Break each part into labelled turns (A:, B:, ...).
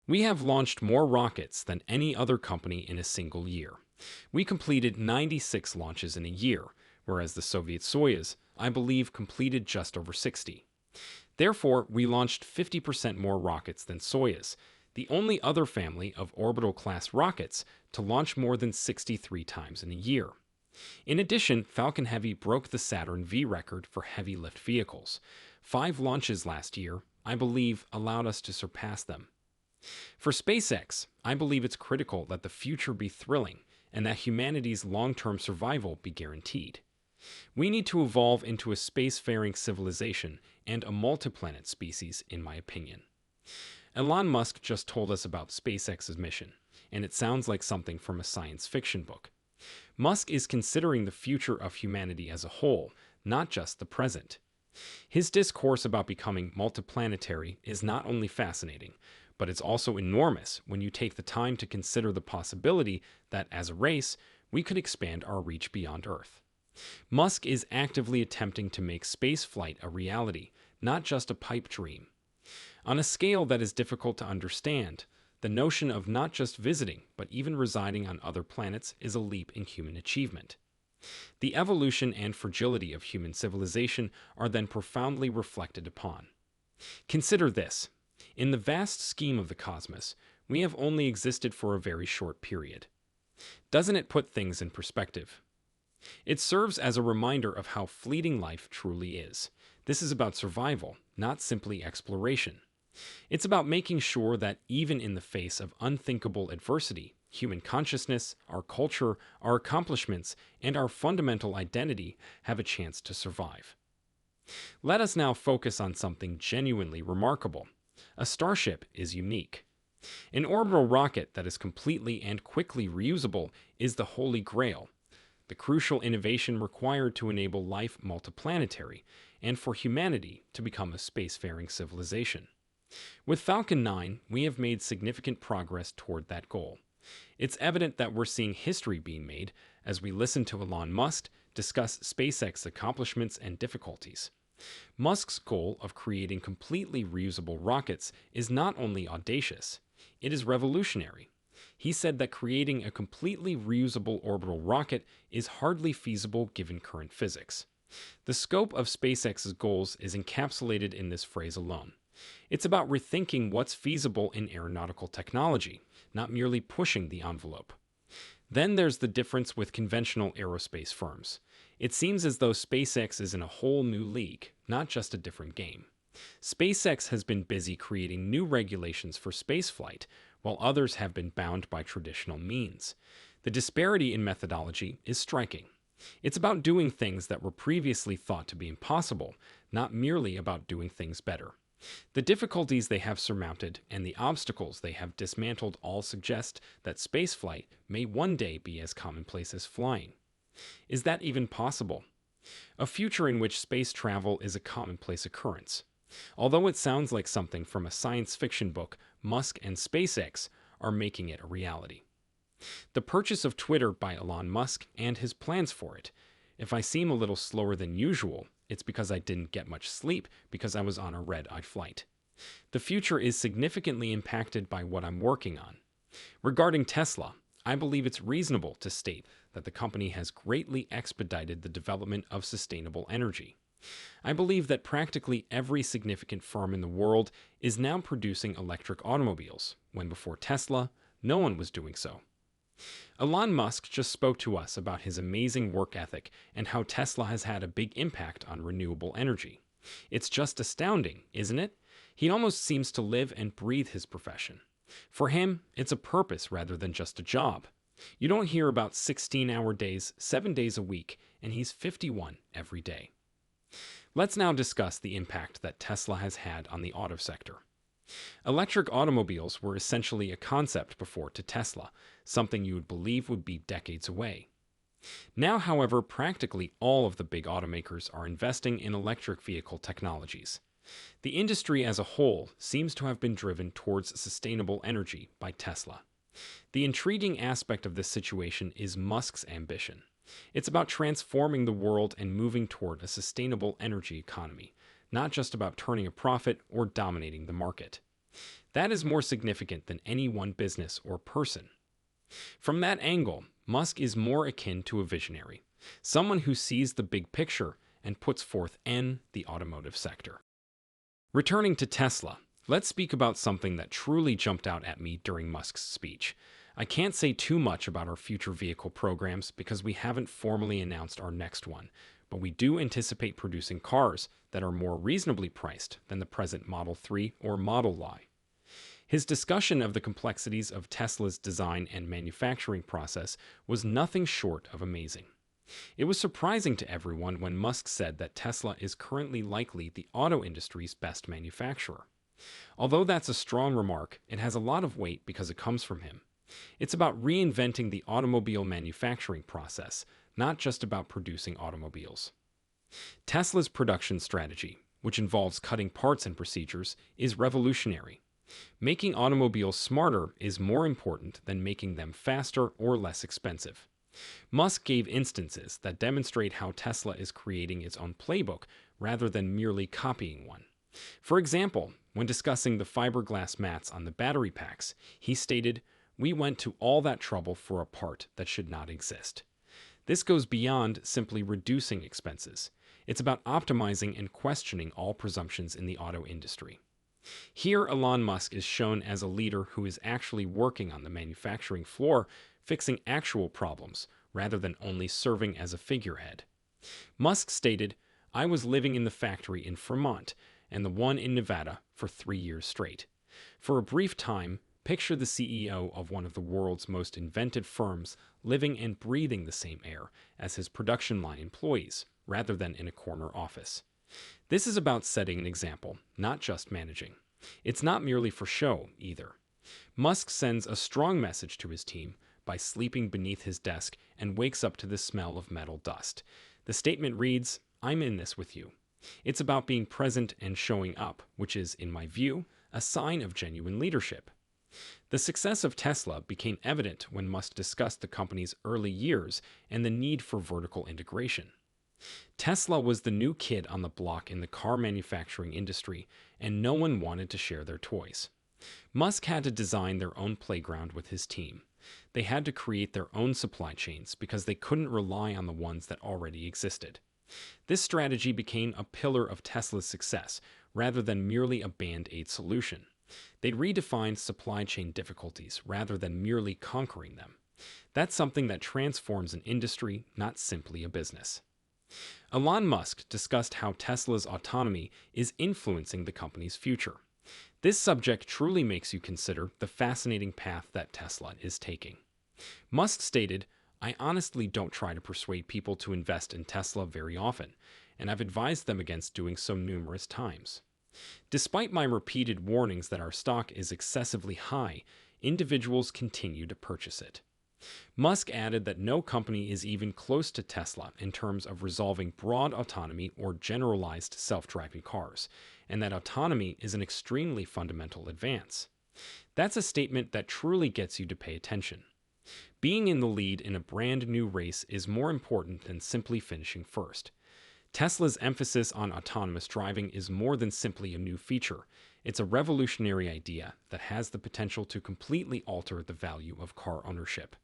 A: We have launched more rockets than any other company in a single year. We completed 96 launches in a year, whereas the Soviet Soyuz, I believe, completed just over 60. Therefore, we launched 50% more rockets than Soyuz, the only other family of orbital-class rockets to launch more than 63 times in a year. In addition, Falcon Heavy broke the Saturn V record for heavy lift vehicles. 5 launches last year, I believe, allowed us to surpass them. For SpaceX, I believe it's critical that the future be thrilling and that humanity's long-term survival be guaranteed. We need to evolve into a spacefaring civilization and a multi-planet species, in my opinion. Elon Musk just told us about SpaceX's mission, and it sounds like something from a science fiction book. Musk is considering the future of humanity as a whole, not just the present. His discourse about becoming multiplanetary is not only fascinating, but it's also enormous when you take the time to consider the possibility that, as a race, we could expand our reach beyond Earth. Musk is actively attempting to make spaceflight a reality, not just a pipe dream. On a scale that is difficult to understand, the notion of not just visiting, but even residing on other planets is a leap in human achievement. The evolution and fragility of human civilization are then profoundly reflected upon. Consider this. In the vast scheme of the cosmos, we have only existed for a very short period. Doesn't it put things in perspective? It serves as a reminder of how fleeting life truly is. This is about survival, not simply exploration. It's about making sure that even in the face of unthinkable adversity, human consciousness, our culture, our accomplishments, and our fundamental identity have a chance to survive. Let us now focus on something genuinely remarkable. A starship is unique. An orbital rocket that is completely and quickly reusable is the Holy Grail, the crucial innovation required to enable life multiplanetary and for humanity to become a spacefaring civilization. With Falcon 9, we have made significant progress toward that goal. It's evident that we're seeing history being made as we listen to Elon Musk discuss SpaceX's accomplishments and difficulties. Musk's goal of creating completely reusable rockets is not only audacious, it is revolutionary. He said that creating a completely reusable orbital rocket is hardly feasible given current physics. The scope of SpaceX's goals is encapsulated in this phrase alone. It's about rethinking what's feasible in aeronautical technology, not merely pushing the envelope. Then there's the difference with conventional aerospace firms. It seems as though SpaceX is in a whole new league, not just a different game. SpaceX has been busy creating new regulations for spaceflight, while others have been bound by traditional means. The disparity in methodology is striking. It's about doing things that were previously thought to be impossible, not merely about doing things better. The difficulties they have surmounted and the obstacles they have dismantled all suggest that spaceflight may one day be as commonplace as flying. Is that even possible? A future in which space travel is a commonplace occurrence. Although it sounds like something from a science fiction book, Musk and SpaceX are making it a reality. The purchase of Twitter by Elon Musk and his plans for it. If I seem a little slower than usual, it's because I didn't get much sleep because I was on a red-eye flight. The future is significantly impacted by what I'm working on. Regarding Tesla, I believe it's reasonable to state that the company has greatly expedited the development of sustainable energy. I believe that practically every significant firm in the world is now producing electric automobiles, when before Tesla, no one was doing so. Elon Musk just spoke to us about his amazing work ethic and how Tesla has had a big impact on renewable energy. It's just astounding, isn't it? He almost seems to live and breathe his profession. For him, it's a purpose rather than just a job. You don't hear about 16-hour days, 7 days a week, and he's 51 every day. Let's now discuss the impact that Tesla has had on the auto sector. Electric automobiles were essentially a concept before to Tesla, something you would believe would be decades away. Now, however, practically all of the big automakers are investing in electric vehicle technologies. The industry as a whole seems to have been driven towards sustainable energy by Tesla. The intriguing aspect of this situation is Musk's ambition. It's about transforming the world and moving toward a sustainable energy economy, not just about turning a profit or dominating the market. That is more significant than any one business or person. From that angle, Musk is more akin to a visionary, someone who sees the big picture and puts forth in the automotive sector. Returning to Tesla, let's speak about something that truly jumped out at me during Musk's speech. I can't say too much about our future vehicle programs because we haven't formally announced our next one, but we do anticipate producing cars that are more reasonably priced than the present Model 3 or Model Y. His discussion of the complexities of Tesla's design and manufacturing process was nothing short of amazing. It was surprising to everyone when Musk said that Tesla is currently likely the auto industry's best manufacturer. Although that's a strong remark, it has a lot of weight because it comes from him. It's about reinventing the automobile manufacturing process, not just about producing automobiles. Tesla's production strategy, which involves cutting parts and procedures, is revolutionary. Making automobiles smarter is more important than making them faster or less expensive. Musk gave instances that demonstrate how Tesla is creating its own playbook rather than merely copying one. For example, when discussing the fiberglass mats on the battery packs, he stated, "We went to all that trouble for a part that should not exist." This goes beyond simply reducing expenses. It's about optimizing and questioning all presumptions in the auto industry. Here, Elon Musk is shown as a leader who is actually working on the manufacturing floor, fixing actual problems, rather than only serving as a figurehead. Musk stated, "I was living in the factory in Fremont and the one in Nevada for 3 years straight. For a brief time, picture the CEO of one of the world's most inventive firms living and breathing the same air as his production line employees, rather than in a corner office." This is about setting an example, not just managing. It's not merely for show, either. Musk sends a strong message to his team by sleeping beneath his desk and wakes up to the smell of metal dust. The statement reads, "I'm in this with you." It's about being present and showing up, which is, in my view, a sign of genuine leadership. The success of Tesla became evident when Musk discussed the company's early years and the need for vertical integration. Tesla was the new kid on the block in the car manufacturing industry, and no one wanted to share their toys. Musk had to design their own playground with his team. They had to create their own supply chains because they couldn't rely on the ones that already existed. This strategy became a pillar of Tesla's success, rather than merely a band-aid solution. They'd redefined supply chain difficulties rather than merely conquering them. That's something that transforms an industry, not simply a business. Elon Musk discussed how Tesla's autonomy is influencing the company's future. This subject truly makes you consider the fascinating path that Tesla is taking. Musk stated, "I honestly don't try to persuade people to invest in Tesla very often, and I've advised them against doing so numerous times. Despite my repeated warnings that our stock is excessively high, individuals continue to purchase it." Musk added that no company is even close to Tesla in terms of resolving broad autonomy or generalized self-driving cars, and that autonomy is an extremely fundamental advance. That's a statement that truly gets you to pay attention. Being in the lead in a brand new race is more important than simply finishing first. Tesla's emphasis on autonomous driving is more than simply a new feature. It's a revolutionary idea that has the potential to completely alter the value of car ownership.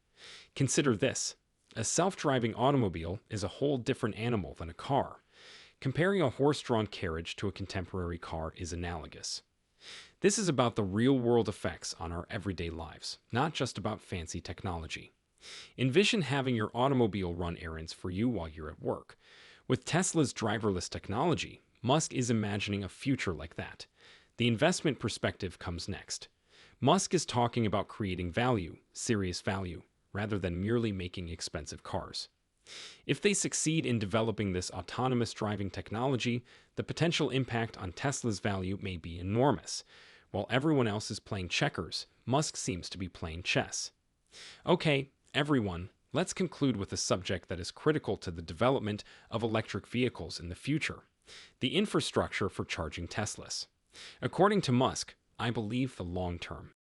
A: Consider this. A self-driving automobile is a whole different animal than a car. Comparing a horse-drawn carriage to a contemporary car is analogous. This is about the real-world effects on our everyday lives, not just about fancy technology. Envision having your automobile run errands for you while you're at work. With Tesla's driverless technology, Musk is imagining a future like that. The investment perspective comes next. Musk is talking about creating value, serious value, rather than merely making expensive cars. If they succeed in developing this autonomous driving technology, the potential impact on Tesla's value may be enormous. While everyone else is playing checkers, Musk seems to be playing chess. Okay, everyone, let's conclude with a subject that is critical to the development of electric vehicles in the future: the infrastructure for charging Teslas. According to Musk, I believe the long term